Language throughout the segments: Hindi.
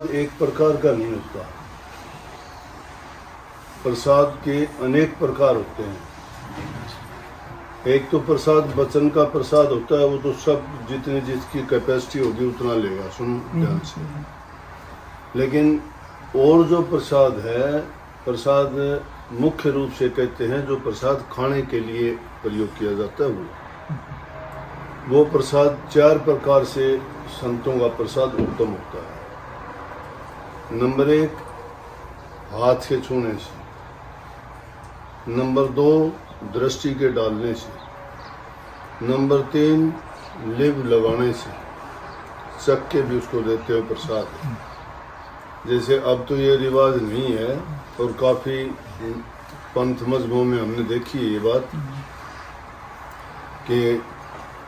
एक प्रकार का नहीं होता। प्रसाद के अनेक प्रकार होते हैं। एक तो प्रसाद वचन का प्रसाद होता है, वो तो सब जितनी जिसकी कैपेसिटी होगी उतना लेगा, सुन ध्यान से। लेकिन और जो प्रसाद है, प्रसाद मुख्य रूप से कहते हैं जो प्रसाद खाने के लिए प्रयोग किया जाता है, वो प्रसाद चार प्रकार से संतों का प्रसाद उत्तम होता है। नंबर एक, हाथ से छूने से। नंबर दो, दृष्टि के डालने से। नंबर तीन, लिव लगाने से। चख के भी उसको देते हो प्रसाद। जैसे अब तो ये रिवाज नहीं है, और काफ़ी पंथ मजहबों में हमने देखी है ये बात कि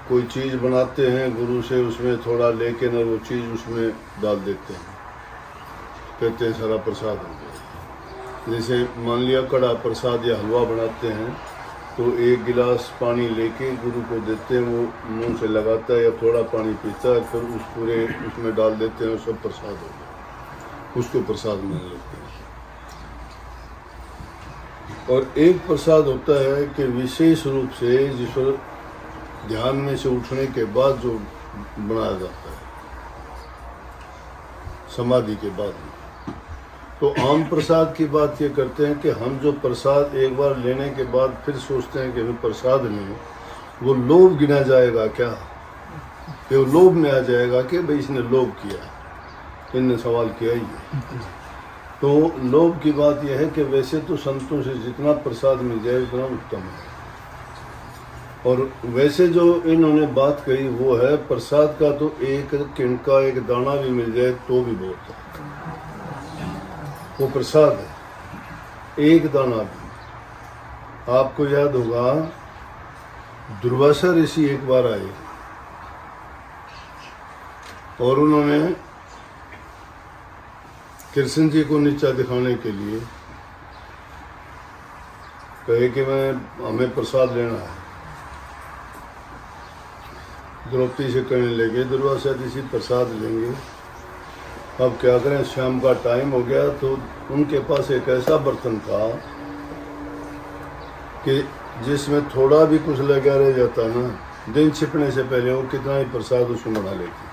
कोई चीज़ बनाते हैं गुरु से, उसमें थोड़ा लेके ना वो चीज़ उसमें डाल देते हैं, कहते हैं सारा प्रसाद हो गया। जैसे मान लिया कड़ा प्रसाद या हलवा बनाते हैं, तो एक गिलास पानी लेके गुरु को देते हैं, वो मुंह से लगाता है या थोड़ा पानी पीता है, फिर उस पूरे उसमें डाल देते हैं, सब प्रसाद हो गया, उसको प्रसाद मान लेते हैं। और एक प्रसाद होता है कि विशेष रूप से जिस पर ध्यान में से उठने के बाद जो बनाया जाता है, समाधि के बाद में। तो आम प्रसाद की बात ये करते हैं कि हम जो प्रसाद एक बार लेने के बाद फिर सोचते हैं कि हमें प्रसाद लें, वो लोभ गिना जाएगा क्या, कि वो लोभ में आ जाएगा कि भाई इसने लोभ किया, इनने सवाल किया ही है। तो लोभ की बात यह है कि वैसे तो संतों से जितना प्रसाद मिल जाए उतना उत्तम है। और वैसे जो इन्होंने बात कही वो है प्रसाद का, तो एक किणका एक दाना भी मिल जाए तो भी बहुत है, वो प्रसाद है। एक दाना भी। आपको याद होगा दुर्वासा ऋषि एक बार आए और उन्होंने कृष्ण जी को नीचा दिखाने के लिए कहे कि हमें प्रसाद लेना है। द्रौपदी से कहने लगे दुर्वासा ऋषि प्रसाद लेंगे, अब क्या करें, शाम का टाइम हो गया। तो उनके पास एक ऐसा बर्तन था कि जिसमें थोड़ा भी कुछ लगा रह जाता ना, दिन छिपने से पहले वो कितना ही प्रसाद उसमें बना लेती।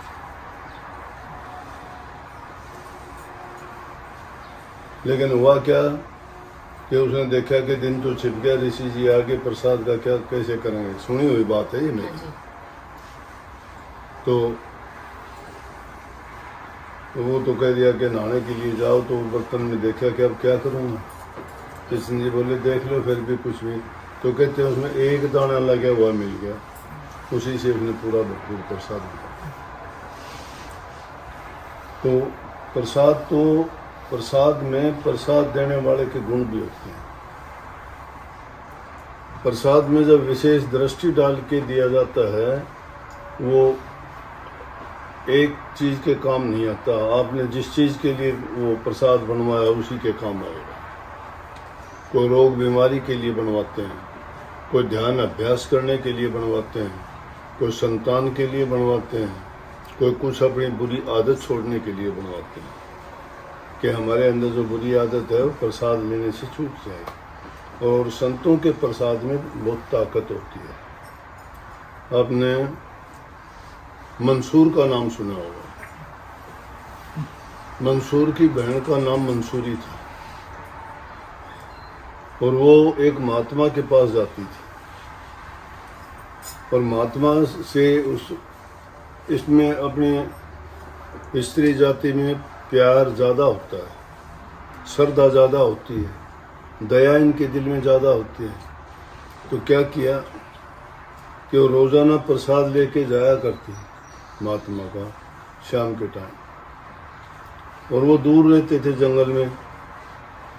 लेकिन हुआ क्या कि उसने देखा कि दिन तो छिप गया, ऋषि जी आगे प्रसाद का क्या कैसे करेंगे, सुनी हुई बात है ये मेरी। तो वो तो कह दिया कि नहाने के लिए जाओ। तो बर्तन में देखा कि अब क्या करूँगा। कृष्ण जी बोले देख लो फिर भी कुछ भी। तो कहते हैं उसमें एक दाना लगा हुआ मिल गया, उसी से उसने पूरा भरपूर प्रसाद दिया। तो प्रसाद में प्रसाद देने वाले के गुण भी होते हैं। प्रसाद में जब विशेष दृष्टि डाल के दिया जाता है, वो एक चीज़ के काम नहीं आता। आपने जिस चीज़ के लिए वो प्रसाद बनवाया उसी के काम आएगा। कोई रोग बीमारी के लिए बनवाते हैं, कोई ध्यान अभ्यास करने के लिए बनवाते हैं, कोई संतान के लिए बनवाते हैं, कोई कुछ अपनी बुरी आदत छोड़ने के लिए बनवाते हैं कि हमारे अंदर जो बुरी आदत है वो प्रसाद लेने से छूट जाए। और संतों के प्रसाद में बहुत ताकत होती है। आपने मंसूर का नाम सुना होगा। मंसूर की बहन का नाम मंसूरी था, और वो एक महात्मा के पास जाती थी, और महात्मा से इसमें अपनी स्त्री जाति में प्यार ज़्यादा होता है, श्रद्धा ज़्यादा होती है, दया इनके दिल में ज़्यादा होती है। तो क्या किया कि वो रोज़ाना प्रसाद लेके जाया करती है महात्मा का शाम के टाइम। और वो दूर रहते थे जंगल में,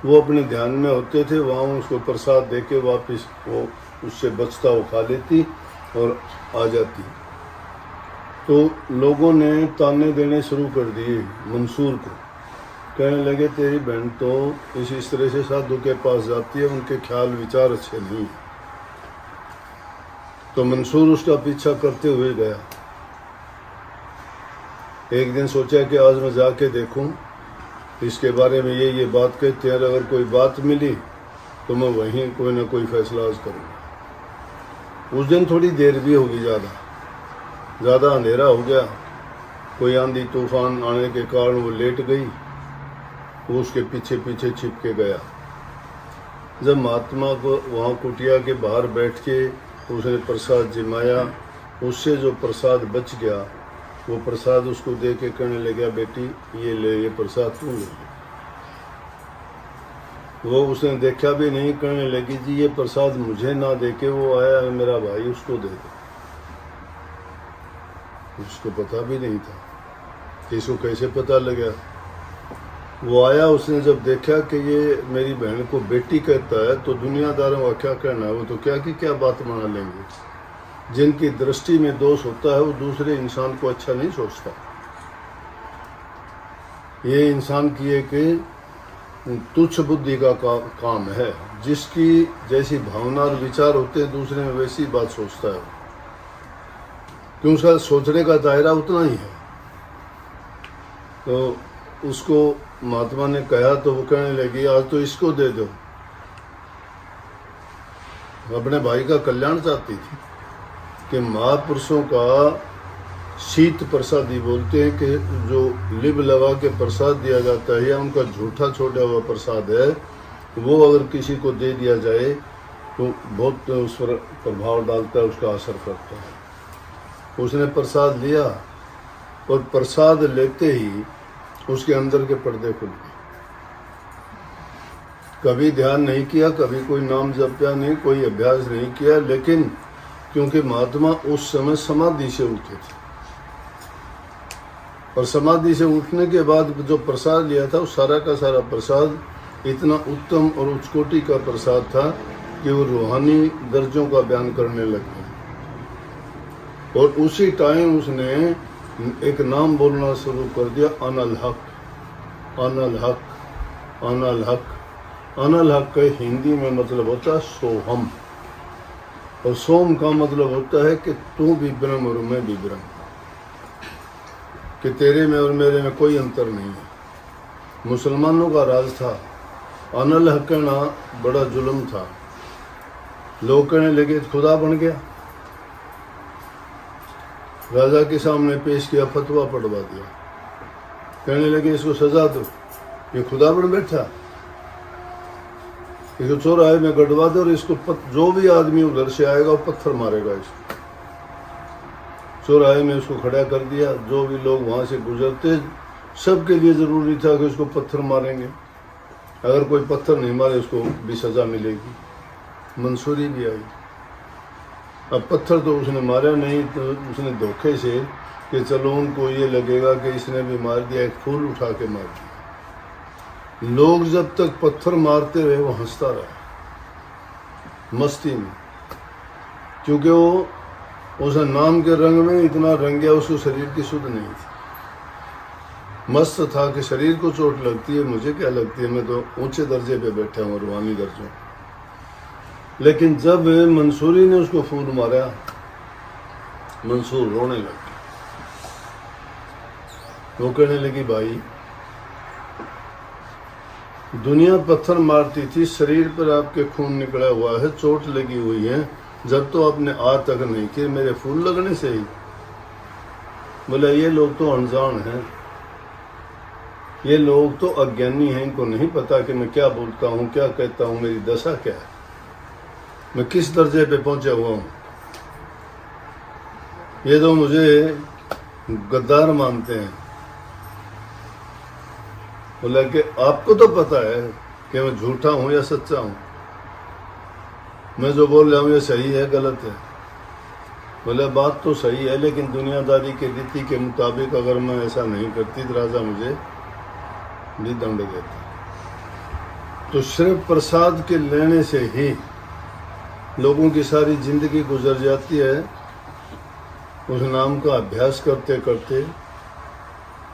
वो अपने ध्यान में होते थे, वहाँ उसको प्रसाद देके वापस वो उससे बचता वो खा लेती और आ जाती। तो लोगों ने ताने देने शुरू कर दिए मंसूर को, कहने लगे तेरी बहन तो इस तरह से साधु के पास जाती है, उनके ख्याल विचार अच्छे नहीं। तो मंसूर उसका पीछा करते हुए गया। एक दिन सोचा कि आज मैं जाके देखूं इसके बारे में ये बात कहते हैं, अगर कोई बात मिली तो मैं वहीं कोई ना कोई फैसला आज करूँगा। उस दिन थोड़ी देर भी होगी, ज़्यादा अंधेरा हो गया, कोई आंधी तूफान आने के कारण वो लेट गई, वो उसके पीछे पीछे छिप के गया। जब महात्मा को वहाँ कुटिया के बाहर बैठ के उसने प्रसाद जिमाया, उससे जो प्रसाद बच गया वो प्रसाद उसको दे के कहने लगा, बेटी ये ले, ये प्रसाद तू ले। वो उसने देखा भी नहीं, कहने लगी, जी ये प्रसाद मुझे ना दे के वो आया है मेरा भाई, उसको दे दो। उसको पता भी नहीं था कि इसको कैसे पता लगा। वो आया, उसने जब देखा कि ये मेरी बहन को बेटी कहता है तो दुनियादारों का क्या कहना है, वो तो क्या की क्या बात मान लेंगे। जिनकी दृष्टि में दोष होता है वो दूसरे इंसान को अच्छा नहीं सोचता। ये इंसान की एक तुच्छ बुद्धि का काम है। जिसकी जैसी भावना और विचार होते हैं दूसरे में वैसी बात सोचता है, क्योंकि उसका सोचने का दायरा उतना ही है। तो उसको महात्मा ने कहा तो वो कहने लगी, आज तो इसको दे दो। अपने भाई का कल्याण चाहती थी कि महापुरुषों का शीत प्रसादी बोलते हैं कि जो लिब लगा के प्रसाद दिया जाता है या उनका झूठा छोड़ा हुआ प्रसाद है, वो अगर किसी को दे दिया जाए तो बहुत उस पर प्रभाव डालता है, उसका असर करता है। उसने प्रसाद लिया और प्रसाद लेते ही उसके अंदर के पर्दे खुल गए। कभी ध्यान नहीं किया, कभी कोई नाम जपया नहीं, कोई अभ्यास नहीं किया, लेकिन क्योंकि महात्मा उस समय समाधि से उठे थे और समाधि से उठने के बाद जो प्रसाद लिया था, उस सारा का सारा प्रसाद इतना उत्तम और उच्च कोटि का प्रसाद था कि वो रूहानी दर्जों का बयान करने लगे। और उसी टाइम उसने एक नाम बोलना शुरू कर दिया, अनल हक, अनल हक, अनल हक। अनल हक का हिंदी में मतलब होता है सोहम, और सोम का मतलब होता है कि तू भी ब्रह्म और मैं भी ब्रह्म, कि तेरे में और मेरे में कोई अंतर नहीं है। मुसलमानों का राज था, अनल हक कहना बड़ा जुल्म था। लोग कहने लगे खुदा बन गया, राजा के सामने पेश किया, फतवा पढ़वा दिया, कहने लगे इसको सजा दो, ये खुदा बन बैठा, इसको चौराहे में गड़वा दो और इसको जो भी आदमी उधर से आएगा वो पत्थर मारेगा इसको। चौराहे में उसको खड़ा कर दिया, जो भी लोग वहाँ से गुजरते सबके लिए ज़रूरी था कि उसको पत्थर मारेंगे, अगर कोई पत्थर नहीं मारे उसको भी सज़ा मिलेगी। मंसूरी भी आई। अब पत्थर तो उसने मारा नहीं, तो उसने धोखे से कि चलो उनको ये लगेगा कि इसने भी मार दिया, एक फूल उठा के मार दिया। लोग जब तक पत्थर मारते रहे वो हंसता रहा मस्ती में, क्योंकि वो उस नाम के रंग में इतना रंग गया, उसको शरीर की सुध नहीं थी। मस्त था कि शरीर को चोट लगती है, मुझे क्या लगती है, मैं तो ऊंचे दर्जे पे बैठा हूँ, रूहानी दर्जों। लेकिन जब मंसूरी ने उसको फूल मारा, मंसूर रोने लग गया। वो कहने लगी, भाई दुनिया पत्थर मारती थी, शरीर पर आपके खून निकला हुआ है, चोट लगी हुई है, जब तो आपने आज तक नहीं किए, मेरे फूल लगने से ही। बोला ये लोग तो अनजान हैं, ये लोग तो अज्ञानी हैं, इनको नहीं पता कि मैं क्या बोलता हूँ, क्या कहता हूँ, मेरी दशा क्या है, मैं किस दर्जे पे पहुंचा हुआ हूँ। ये तो मुझे गद्दार मानते हैं। बोला कि आपको तो पता है कि मैं झूठा हूँ या सच्चा हूँ, मैं जो बोल रहा हूँ ये सही है गलत है। बोला बात तो सही है, लेकिन दुनियादारी के रीति के मुताबिक अगर मैं ऐसा नहीं करती तो राजा मुझे भी दंड देता। तो सिर्फ प्रसाद के लेने से ही लोगों की सारी जिंदगी गुजर जाती है, उस नाम का अभ्यास करते करते,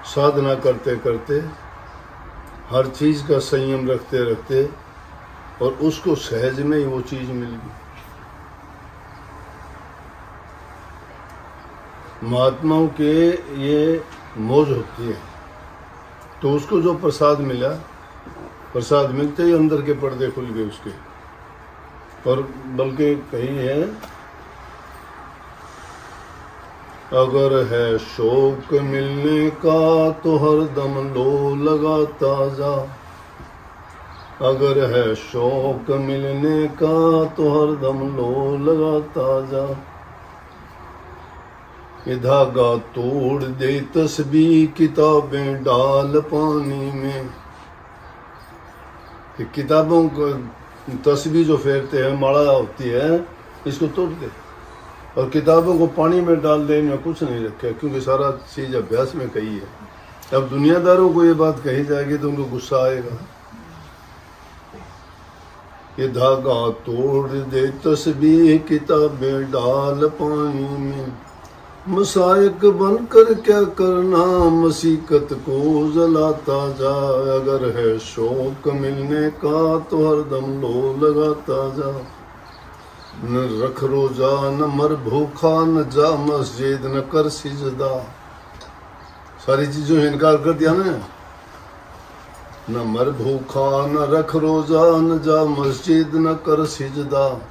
साधना करते करते, हर चीज़ का संयम रखते रखते, और उसको सहज में ही वो चीज़ मिल गई। महात्माओं के ये मौज होती है तो उसको जो प्रसाद मिला, प्रसाद मिलते ही अंदर के पर्दे खुल गए उसके। और बल्कि कहीं है, अगर है शौक मिलने का तो हरदम लो लगा ताजा, अगर है शौक मिलने का तो हरदम लो लगा ताजा, ये धागा तोड़ दे तस्बीह किताबें डाल पानी में। किताबों को तस्बीह जो फेरते हैं, माला होती है, इसको तोड़ दे और किताबों को पानी में डाल दे, इनमें कुछ नहीं रखा, क्योंकि सारा चीज अभ्यास में कही है। अब दुनियादारों को ये बात कही जाएगी तो उनको गुस्सा आएगा। ये धागा तोड़ दे तस्बीह किताबें डाल पानी में, मसायक बनकर क्या करना मसीकत को जलाता जा, अगर है शौक मिलने का तो हरदम लो लगाता जा, न रख रोजा न मर भूखा न जा मस्जिद न कर सिजदा। सारी चीजों से इनकार कर दिया ना, न मर भूखा न रख रोजा न जा मस्जिद न कर सिजदा,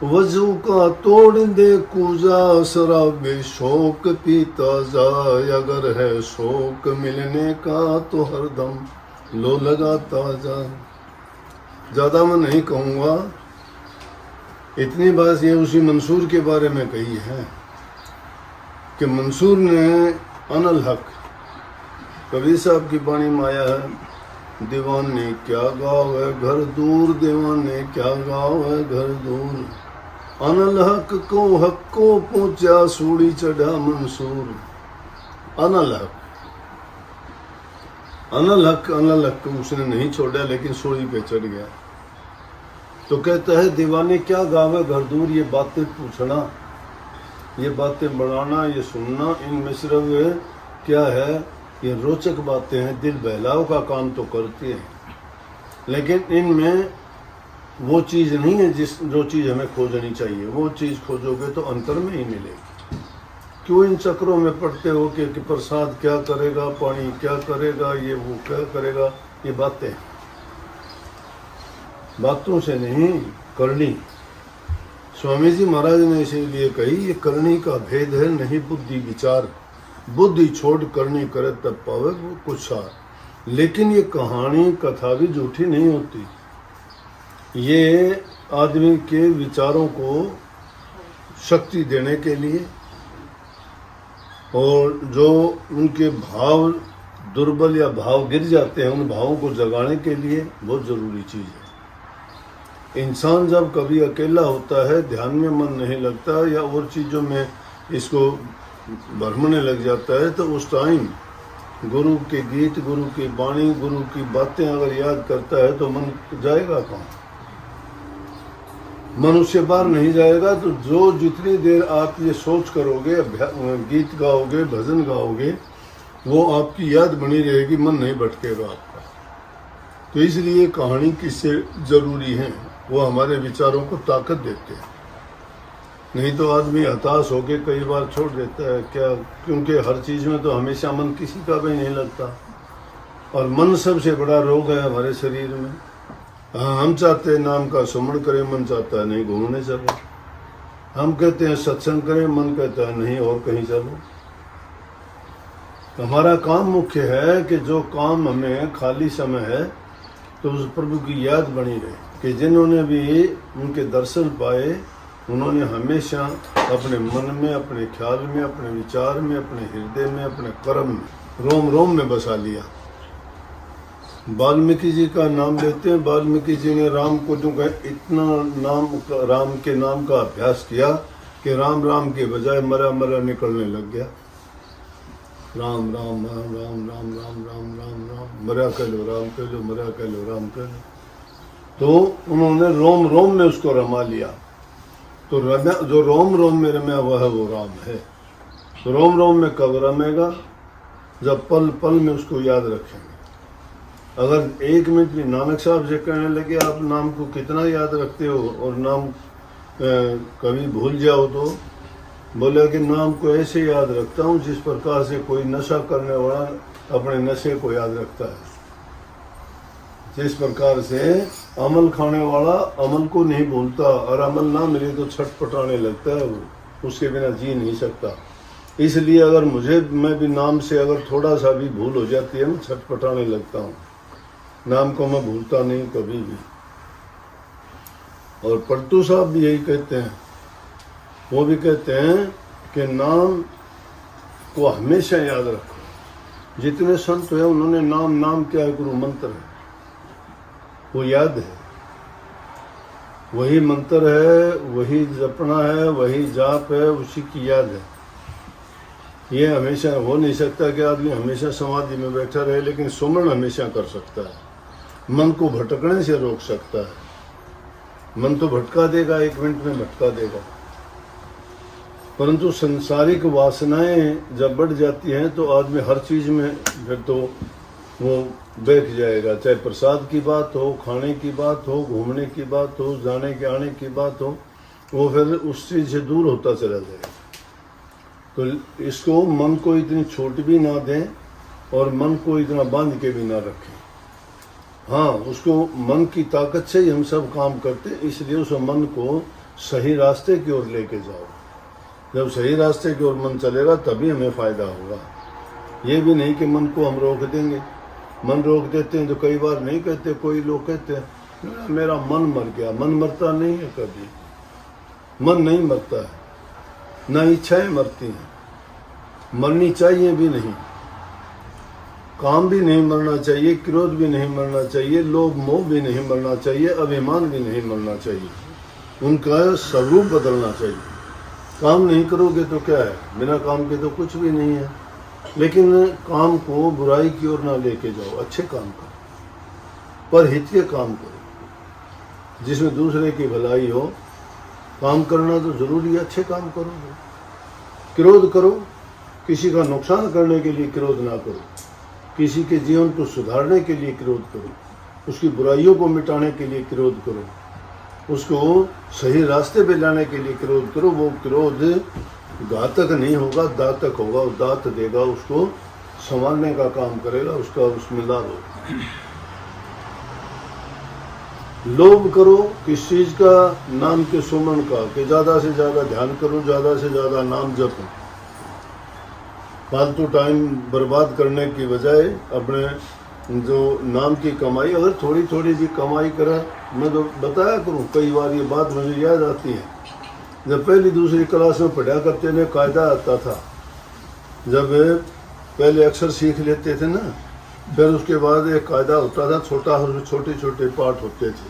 वजू का तोड़ दे कूजा शराबे शौक पीता जाए, अगर है शौक मिलने का तो हरदम लो लगाता जा। ज्यादा मैं नहीं कहूँगा, इतनी बात ये उसी मंसूर के बारे में कही है कि मंसूर ने अनल हक कबीर साहब की बाणी में आया है, दीवाने क्या गाँव है घर दूर, दीवाने क्या गाँव है घर दूर, अनल हक को पहुंचा सूड़ी चढ़ा मंसूर। अनल हक को उसने नहीं छोड़ा, लेकिन सूड़ी पे चढ़ गया। तो कहता है दीवाने क्या गावे घर दूर, ये बातें पूछना, ये बातें बढ़ाना, ये सुनना, इनमें सिर्फ क्या है, ये रोचक बातें हैं, दिल बहलाव का काम तो करती हैं, लेकिन इनमें वो चीज़ नहीं है जो चीज़ हमें खोजनी चाहिए। वो चीज़ खोजोगे तो अंतर में ही मिलेगी। क्यों इन चक्रों में पड़ते हो कि प्रसाद क्या करेगा, पानी क्या करेगा, ये वो क्या करेगा, ये बातों से नहीं, करनी। स्वामी जी महाराज ने इसीलिए कही, ये करनी का भेद है नहीं बुद्धि विचार, बुद्धि छोड़ करनी करे तब पावे वो कुछ सार। लेकिन ये कहानी कथा भी झूठी नहीं होती, ये आदमी के विचारों को शक्ति देने के लिए और जो उनके भाव दुर्बल या भाव गिर जाते हैं उन भावों को जगाने के लिए बहुत ज़रूरी चीज़ है। इंसान जब कभी अकेला होता है, ध्यान में मन नहीं लगता या और चीज़ों में इसको भरमने लग जाता है, तो उस टाइम गुरु के गीत, गुरु की वाणी, गुरु की बातें अगर याद करता है तो मन जाएगा कहाँ? मन उससे बाहर नहीं जाएगा। तो जो जितनी देर आप ये सोच करोगे, गीत गाओगे, भजन गाओगे, वो आपकी याद बनी रहेगी, मन नहीं भटकेगा आपका। तो इसलिए कहानी किससे जरूरी है, वो हमारे विचारों को ताकत देते हैं। नहीं तो आदमी हताश होके कई बार छोड़ देता है, क्या? क्योंकि हर चीज़ में तो हमेशा मन किसी का भी नहीं लगता, और मन सबसे बड़ा रोग है हमारे शरीर में। हाँ, हम चाहते हैं नाम का सुमरण करें, मन चाहता है नहीं घूमने चलो। हम कहते हैं सत्संग करें, मन कहता है नहीं और कहीं चलो। हमारा काम मुख्य है कि जो काम हमें खाली समय है तो उस प्रभु की याद बनी रहे, कि जिन्होंने भी उनके दर्शन पाए उन्होंने हमेशा अपने मन में, अपने ख्याल में, अपने विचार में, अपने हृदय में, अपने कर्म में, रोम रोम में बसा लिया। वाल्मीकि जी का नाम लेते हैं। वाल्मीकि जी ने राम को जो इतना राम के नाम का अभ्यास किया कि राम राम के बजाय मरा मरा निकलने लग गया। राम राम राम राम राम राम राम राम राम, मरा कह लो राम कह लो, मरा कह लो राम कह लो। तो उन्होंने रोम रोम में उसको रमा लिया। तो जो रोम रोम में रम्या हुआ है वो राम है। तो रोम रोम में कब रमेगा? जब पल पल में उसको याद रखेंगे। अगर एक मिनट भी नानक साहब से कहने लगे आप नाम को कितना याद रखते हो और नाम कभी भूल जाओ, तो बोले कि नाम को ऐसे याद रखता हूँ जिस प्रकार से कोई नशा करने वाला अपने नशे को याद रखता है। जिस प्रकार से अमल खाने वाला अमल को नहीं भूलता और अमल ना मिले तो छटपटाने लगता है, वो उसके बिना जी नहीं सकता। इसलिए अगर मैं भी नाम से अगर थोड़ा सा भी भूल हो जाती है, मैं छटपटाने लगता हूँ। नाम को मैं भूलता नहीं कभी भी। और पलटू साहब भी यही कहते हैं, वो भी कहते हैं कि नाम को हमेशा याद रखो। जितने संत हुए उन्होंने नाम क्या है, गुरु मंत्र है, वो याद है, वही मंत्र है, वही जपना है, वही जाप है, उसी की याद है। ये हमेशा हो नहीं सकता कि आदमी हमेशा समाधि में बैठा रहे, लेकिन सुमरण हमेशा कर सकता है। मन को भटकने से रोक सकता है। मन तो भटका देगा, 1 मिनट में भटका देगा, परंतु संसारिक वासनाएं जब बढ़ जाती हैं तो आदमी हर चीज में फिर तो वो बैठ जाएगा। चाहे प्रसाद की बात हो, खाने की बात हो, घूमने की बात हो, जाने के आने की बात हो, वो फिर उस चीज से दूर होता चला जाएगा। तो इसको मन को इतनी छूट भी ना दें और मन को इतना बांध के भी ना रखें। हाँ, उसको मन की ताकत से ही हम सब काम करते हैं, इसलिए उस मन को सही रास्ते की ओर लेके जाओ। जब सही रास्ते की ओर मन चलेगा तभी हमें फायदा होगा। ये भी नहीं कि मन को हम रोक देंगे। मन रोक देते हैं तो कई बार नहीं कहते, कोई लोग कहते हैं मेरा मन मर गया। मन मरता नहीं है कभी, मन नहीं मरता है, ना इच्छाएं मरती हैं, मरनी चाहिए भी नहीं। काम भी नहीं मरना चाहिए, क्रोध भी नहीं मरना चाहिए, लोभ मोह भी नहीं मरना चाहिए, अभिमान भी नहीं मरना चाहिए। उनका स्वरूप बदलना चाहिए। काम नहीं करोगे तो क्या है, बिना काम के तो कुछ भी नहीं है। लेकिन काम को बुराई की ओर ना लेके जाओ, अच्छे काम करो, पर हित के काम करो, जिसमें दूसरे की भलाई हो। काम करना तो जरूरी है, अच्छे काम करोगे। क्रोध करो, किसी का नुकसान करने के लिए क्रोध ना करो, किसी के जीवन को सुधारने के लिए क्रोध करो, उसकी बुराइयों को मिटाने के लिए क्रोध करो, उसको सही रास्ते पे लाने के लिए क्रोध करो। वो क्रोध घातक नहीं होगा, दातक होगा। वो दात देगा, उसको संभालने का काम करेगा, उसका उसमें लाभ होगा। लोभ करो किस चीज का, नाम के सुमन का, कि ज्यादा से ज्यादा ध्यान करो, ज्यादा से ज्यादा नाम जपो। फालतू टाइम बर्बाद करने की बजाय अपने जो नाम की कमाई, अगर थोड़ी थोड़ी भी कमाई करा, मैं तो बताया करूं, कई बार ये बात मुझे याद आती है। जब पहली दूसरी क्लास में पढ़ा करते थे, कायदा आता था, जब पहले अक्षर सीख लेते थे ना, फिर उसके बाद एक कायदा होता था, छोटे छोटे पाठ होते थे,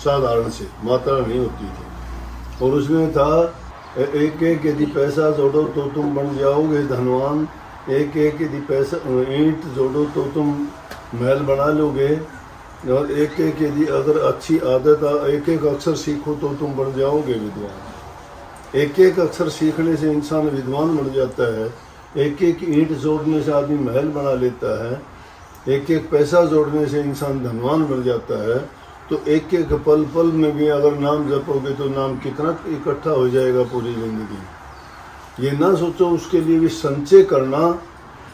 साधारण से, मात्रा नहीं होती थी। और उसमें था एक एक यदि पैसा जोड़ो तो तुम बन जाओगे धनवान, एक एक यदि पैसा ईंट जोड़ो तो तुम महल बना लोगे, और एक एक यदि अगर अच्छी आदत, एक एक अक्षर सीखो तो तुम बन जाओगे विद्वान। एक एक अक्षर सीखने से इंसान विद्वान बन जाता है। एक एक ईंट जोड़ने से आदमी महल बना लेता है। एक एक पैसा जोड़ने से इंसान धनवान बन जाता है। तो एक एक पल पल में भी अगर नाम जपोगे तो नाम कितना इकट्ठा हो जाएगा पूरी जिंदगी। ये ना सोचो उसके लिए भी संचय करना।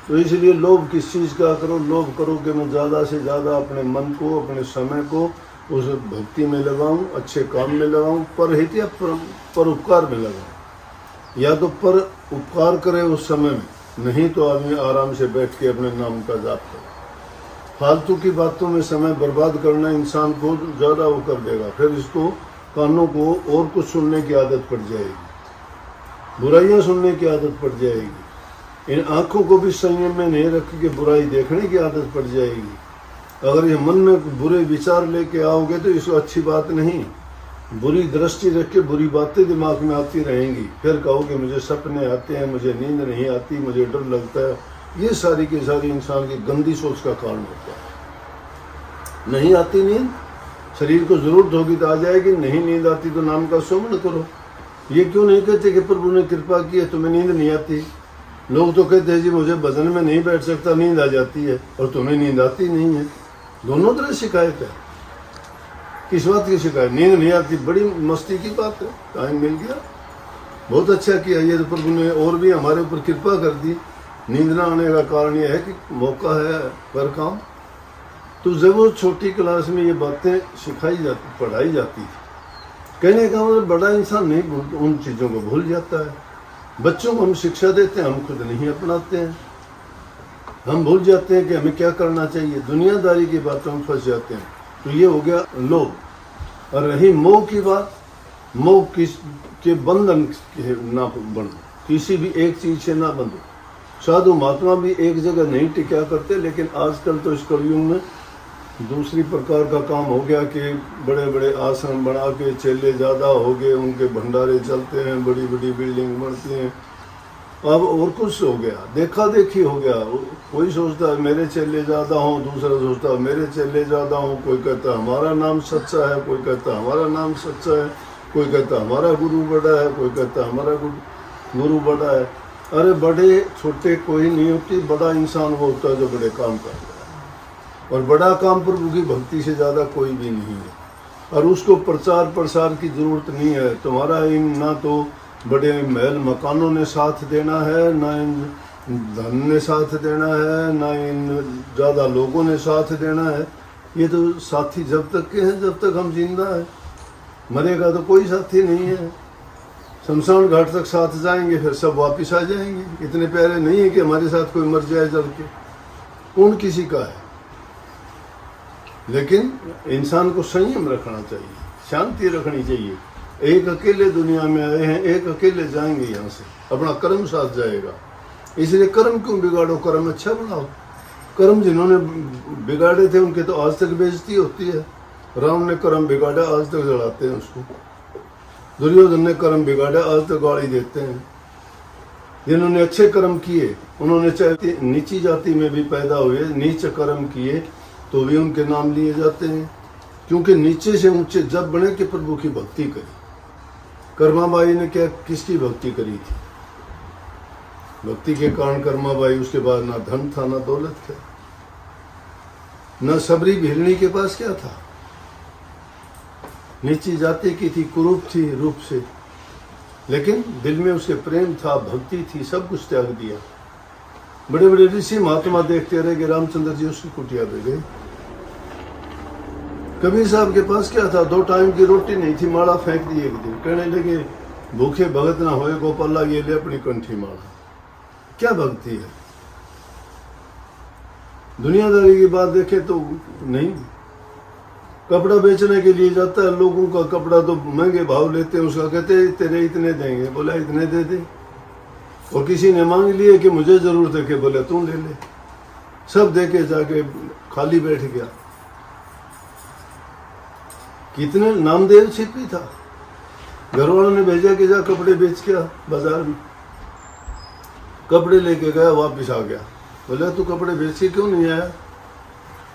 तो इसलिए लोभ किस चीज़ का करो, लोभ करो कि मैं ज़्यादा से ज़्यादा अपने मन को, अपने समय को उस भक्ति में लगाऊं, अच्छे काम में लगाऊं, परहित या पर उपकार में लगाऊं। या तो पर उपकार करे उस समय में, नहीं तो आदमी आराम से बैठ के अपने नाम का जाप करे। फालतू की बातों में समय बर्बाद करना इंसान को ज़्यादा वो कर देगा। फिर इसको कानों को और कुछ सुनने की आदत पड़ जाएगी, बुराइयां सुनने की आदत पड़ जाएगी। इन आँखों को भी संयम में नहीं रख के बुराई देखने की आदत पड़ जाएगी। अगर ये मन में बुरे विचार लेके आओगे तो इसको अच्छी बात नहीं। बुरी दृष्टि रख के बुरी बातें दिमाग में आती रहेंगी। फिर कहोगे मुझे सपने आते हैं, मुझे नींद नहीं आती, मुझे डर लगता है। ये सारी की सारी इंसान की गंदी सोच का कारण होता है। नहीं आती नींद, शरीर को जरूरत होगी तो आ जाएगी, नहीं नींद आती तो नाम का सुमन करो। ये क्यों नहीं कहते कि प्रभु ने कृपा की है तुम्हें नींद नहीं आती। लोग तो कहते हैं जी मुझे भजन में नहीं बैठ सकता, नींद आ जाती है, और तुम्हें नींद आती नहीं है। दोनों तरह शिकायत है। किस बात की शिकायत? नींद नहीं आती, बड़ी मस्ती की बात है, टाइम मिल गया, बहुत अच्छा किया। ये तो प्रभु ने और भी हमारे ऊपर कृपा कर दी। नींद ना आने का कारण यह है कि मौका है कर काम। तो जब वो छोटी क्लास में ये बातें सिखाई जाती, पढ़ाई जाती थी, कहने का मतलब बड़ा इंसान नहीं उन चीज़ों को भूल जाता है। बच्चों को हम शिक्षा देते हैं, हम खुद नहीं अपनाते हैं। हम भूल जाते हैं कि हमें क्या करना चाहिए, दुनियादारी की बातों में फंस जाते हैं। तो ये हो गया लोभ। और रही मोह की बात, मोह किस के बंधन ना बनो, किसी भी एक चीज से ना बंधो। साधु महात्मा भी एक जगह नहीं टिका करते, लेकिन आजकल तो इस कलयुग में दूसरी प्रकार का काम हो गया कि बड़े बड़े आश्रम बना के चेले ज़्यादा हो गए, उनके भंडारे चलते हैं, बड़ी बड़ी बिल्डिंग बनती हैं। अब और कुछ हो गया, देखा देखी हो गया। कोई सोचता है मेरे चेले ज़्यादा हों, दूसरा सोचता है मेरे चेले ज़्यादा हों। कोई कहता है हमारा नाम सच्चा है, कोई कहता है हमारा नाम सच्चा है, कोई कहता है हमारा गुरु बड़ा है, कोई कहता है हमारा गुरु बड़ा है। अरे बड़े छोटे कोई नहीं होती, बड़ा इंसान वो होता है जो बड़े काम करता है। और बड़ा काम प्रभु की भक्ति से ज़्यादा कोई भी नहीं है। और उसको प्रचार प्रसार की ज़रूरत नहीं है। तुम्हारा इन ना तो बड़े महल मकानों ने साथ देना है, ना इन धन ने साथ देना है, ना इन ज़्यादा लोगों ने साथ देना है। ये तो साथी जब तक के हैं जब तक हम जिंदा है, मरेगा तो कोई साथी नहीं है। शमशान घाट तक साथ जाएंगे, फिर सब वापस आ जाएंगे। इतने प्यारे नहीं है कि हमारे साथ कोई मर जाए जल के, कौन किसी का है। लेकिन इंसान को संयम रखना चाहिए, शांति रखनी चाहिए। एक अकेले दुनिया में आए हैं, एक अकेले जाएंगे यहाँ से, अपना कर्म साथ जाएगा। इसलिए कर्म क्यों बिगाड़ो, कर्म अच्छा बनाओ। कर्म जिन्होंने बिगाड़े थे उनके तो आज तक बेइज्जती होती है। राम ने कर्म बिगाड़ा, आज तक जलाते हैं उसको। दुर्योधन ने कर्म बिगाड़ा, आज तक गाली देते हैं। जिन्होंने अच्छे कर्म किए, उन्होंने चाहे नीची जाति में भी पैदा हुए, नीच कर्म किए तो भी उनके नाम लिए जाते हैं। क्योंकि नीचे से ऊंचे जब बने कि प्रभु की भक्ति करी। कर्माबाई ने क्या किसकी भक्ति करी थी? भक्ति के कारण कर्माबाई, उसके बाद ना धन था ना दौलत था, न सबरी भिलनी के पास क्या था। नीची जाति की थी, कुरूप थी रूप से, लेकिन दिल में उसके प्रेम था, भक्ति थी, सब कुछ त्याग दिया। बड़े बड़े ऋषि महात्मा देखते रहे कि रामचंद्र जी उसकी कुटिया पे गए। कबीर साहब के पास क्या था? 2 टाइम की रोटी नहीं थी, माला फेंक दी एक दिन। कहने लगे भूखे भगत ना होए गोपाला, ये ले अपनी कंठी माला। क्या भक्ति है? दुनियादारी की बात देखे तो नहीं। कपड़ा बेचने के लिए जाता है, लोगों का कपड़ा तो महंगे भाव लेते हैं, उसका कहते तेरे इतने देंगे, बोला इतने दे दे। और किसी ने मांग लिए कि मुझे जरूरत है, कि बोले तू ले ले। सब दे के जाके खाली बैठ गया। कितने नामदेव छिपी था। घर वालों ने भेजा कि जा कपड़े बेच के आ बाजार में। कपड़े लेके गया, वापस आ गया। बोला तू कपड़े बेच के क्यों नहीं आया?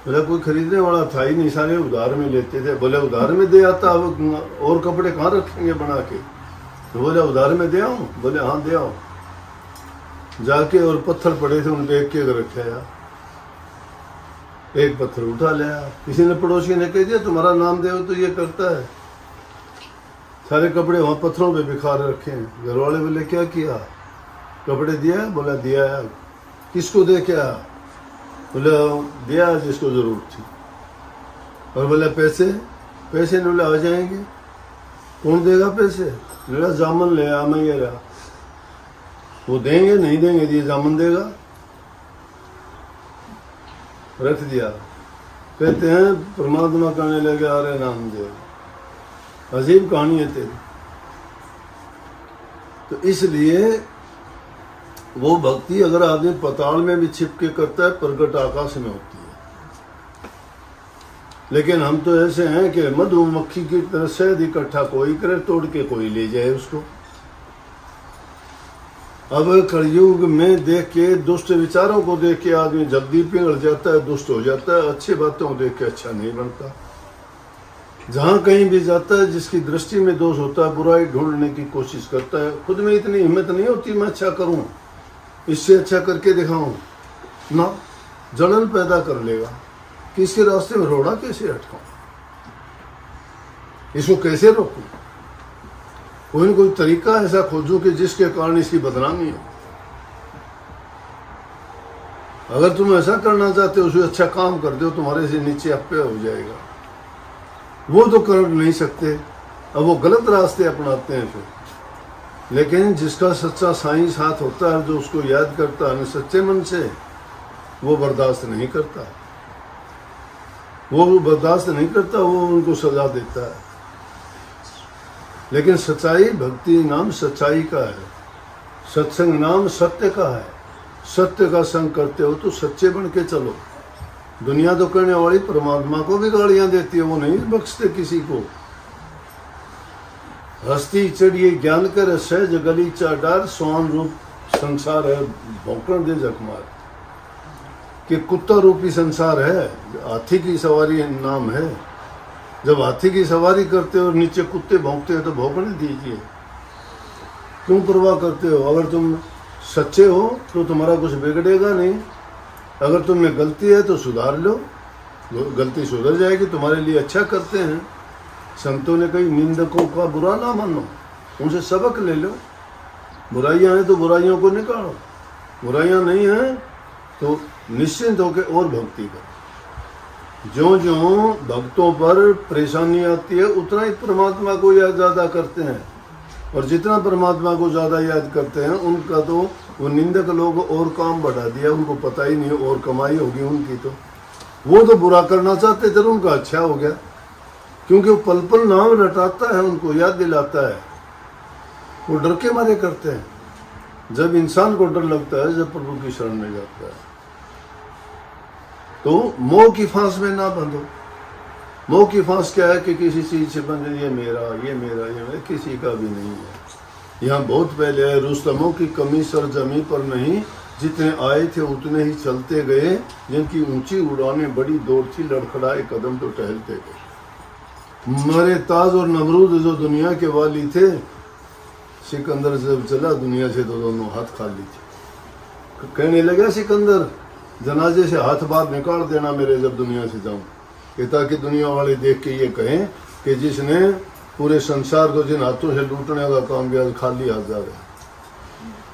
बोला कोई खरीदने वाला था ही नहीं, सारे उधार में लेते थे। बोले उधार में दे आता, अब और कपड़े कहाँ रखेंगे बना के? तो बोले उधार में दे आऊँ? बोले हाँ दे आओ। जाके और पत्थर पड़े थे उन पे एक के रखे, एक पत्थर उठा लिया। किसी ने पड़ोसी ने कह दिया तुम्हारा नाम देव तो ये करता है। सारे कपड़े वहां पत्थरों पे बिखार रखे हैं। घर वाले बोले क्या किया? कपड़े दिया? बोला दिया। किसको दे क्या? बोले दिया जिसको जरूरत थी। और बोला पैसे? पैसे ने बोला आ जाएंगे। कौन देगा पैसे? बोला जामन ले आ, मैं ये रहा। वो देंगे नहीं देंगे, ये जामन देगा। रख दिया। कहते हैं परमात्मा कहने लगे अरे नामदेव, अजीब कहानी है तेरी। तो इसलिए वो भक्ति अगर आदमी पताल में भी छिप के करता है, प्रकट आकाश में होती है। लेकिन हम तो ऐसे हैं कि मधुमक्खी की तरह शहद इकट्ठा कोई करे, तोड़ के कोई ले जाए उसको। अब कलयुग में देख के, दुष्ट विचारों को देख के आदमी जल्दी पिघल जाता है, दुष्ट हो जाता है। अच्छी बातों को देख के अच्छा नहीं बनता। जहां कहीं भी जाता है, जिसकी दृष्टि में दोष होता है, बुराई ढूंढने की कोशिश करता है। खुद में इतनी हिम्मत नहीं होती मैं अच्छा करूं, इससे अच्छा करके दिखाऊं ना, जलन पैदा कर लेगा कि इसके रास्ते में रोड़ा कैसे अटकाऊं, इसको कैसे रोकूं। कोई न कोई तरीका ऐसा खोजूं कि जिसके कारण इसकी बदनामी हो। अगर तुम ऐसा करना चाहते हो, उससे अच्छा काम कर दो, तुम्हारे से नीचे अपे हो जाएगा। वो तो कर नहीं सकते, अब वो गलत रास्ते अपनाते हैं फिर। लेकिन जिसका सच्चा साईं साथ होता है, जो उसको याद करता है सच्चे मन से, वो बर्दाश्त नहीं करता, वो बर्दाश्त नहीं करता, वो उनको सजा देता है। लेकिन सच्चाई, भक्ति नाम सच्चाई का है, सत्संग नाम सत्य का है। सत्य का संग करते हो तो सच्चे बन के चलो। दुनिया तो करने वाली परमात्मा को भी गालियां देती है, वो नहीं बख्शते किसी को। हस्ती चढ़िए ज्ञान कर सहज गलीचा डार, स्वान रूप संसार है भौंकण दे जखमार। कि कुत्ता रूपी संसार है, हाथी की सवारी नाम है। जब हाथी की सवारी करते हो और नीचे कुत्ते भौंकते हो तो भौंकने दीजिए, क्यों परवाह करते हो? अगर तुम सच्चे हो तो तुम्हारा कुछ बिगड़ेगा नहीं। अगर तुम में गलती है तो सुधार लो, गलती सुधर जाएगी, तुम्हारे लिए अच्छा करते हैं। संतों ने कही निंदकों का बुरा ना मानो, उनसे सबक ले लो। बुराइयां हैं तो बुराइयों को निकालो, बुराइयां नहीं हैं तो निश्चिंत होकर और भक्ति करो। ज्यों ज्यों भक्तों पर परेशानी आती है उतना ही परमात्मा को याद ज़्यादा करते हैं, और जितना परमात्मा को ज़्यादा याद करते हैं उनका तो वो निंदक लोग और काम बढ़ा दिया, उनको पता ही नहीं और कमाई होगी उनकी। तो वो तो बुरा करना चाहते थे, उनका अच्छा हो गया, क्योंकि वो पल पल नाम रटाता है, उनको याद दिलाता है। वो डर के मारे करते हैं। जब इंसान को डर लगता है, जब प्रभु की शरण में जाता है, तो मोह की फांस में ना बंधो। मोह की फांस क्या है कि किसी चीज से बंधे, ये मेरा, ये मेरा, ये मेरा, किसी का भी नहीं है। यहाँ बहुत पहले है, रुस्तमों की कमी सर जमी पर नहीं, जितने आए थे उतने ही चलते गए, जिनकी ऊंची उड़ाने बड़ी दौड़ थी, लड़खड़ाए कदम तो टहलते गए। मरे ताज और नमरूद जो दुनिया के वाली थे, सिकंदर जब चला दुनिया से तो दोनों हाथ खाली थे। कहने लगा सिकंदर, जनाजे से हाथ बाहर निकाल देना मेरे जब दुनिया से जाऊं, कि ताकि दुनिया वाले देख के ये कहें कि जिसने पूरे संसार को जिन हाथों से लूटने का काम किया, खाली हाथ जा रहा।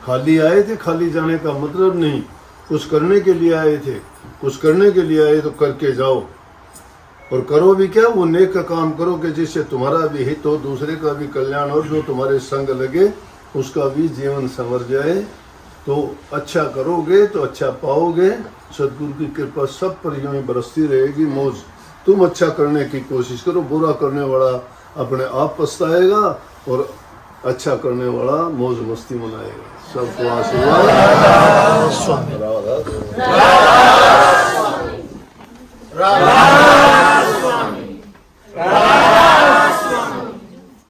खाली आए थे, खाली जाने का मतलब नहीं, कुछ करने के लिए आए थे, कुछ करने के लिए आए तो करके जाओ। और करो भी क्या, वो नेक का काम करो कि जिससे तुम्हारा भी हित हो, दूसरे का भी कल्याण हो, जो तुम्हारे संग लगे उसका भी जीवन संवर जाए। तो अच्छा करोगे तो अच्छा पाओगे। सदगुरु की कृपा सब पर यूं ही बरसती रहेगी। मौज तुम अच्छा करने की कोशिश करो, बुरा करने वाला अपने आप पछताएगा और अच्छा करने वाला मौज मस्ती मनाएगा। सबको आशीर्वाद।